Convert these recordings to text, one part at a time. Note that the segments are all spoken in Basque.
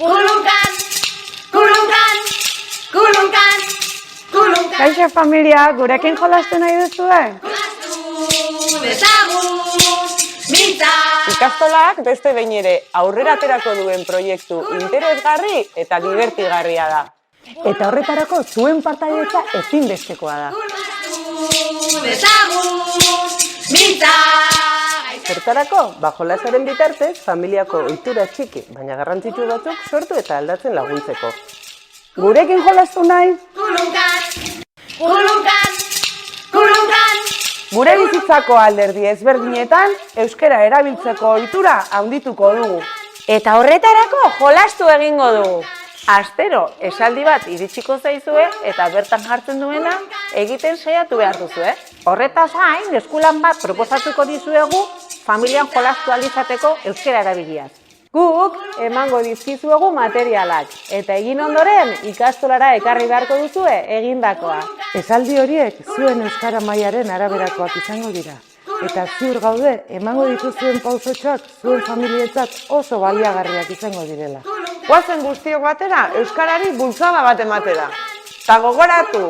kulunkan, kulunkan, kulunkan, kulunkan. Kaixo familia, gurekin jolastu nahi duzue? Jolastu dezagun, mintza. Ikastolak beste behin ere aurrera aterako duen proiektu interesgarri eta dibertigarria da. Eta horretarako zuen partaidetza ezinbestekoa da. Jolastu dezagun, mintza. Zertarako, jolasaren bitartez, familiako ohitura txiki, baina garrantzitsu batzuk sortu eta aldatzen laguntzeko. Gurekin jolastu nahi? Kulunkan, kulunkan, kulunkan. Gure bizitzako alderdi ezberdinetan, euskara erabiltzeko ohitura handituko dugu. Eta horretarako jolastu egingo dugu. Astero, esaldi bat iritsiko zaizue eta bertan jartzen duena egiten saiatu behar duzue. Horretaz gain, eskulan bat proposatuko dizuegu familian jolastu ahal izateko euskara erabiliaz. Guk emango dizkizuegu materialak eta egin ondoren ikastolara ekarri beharko duzue egindakoa. Esaldi horiek zuen euskara mailaren araberakoak izango dira. Eta ziur gaude emango dituzuen pausotxoak zuen familietzat oso baliagarriak izango direla. Goazen guztiok batera euskarari bultzada bat ematera. Ta gogoratu,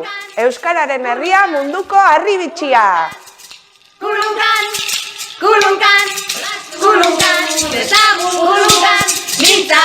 euskararen herria munduko harribitxia! Kulunkan, kulunkan, kulunkan, dezagun, kulunkan, mintza.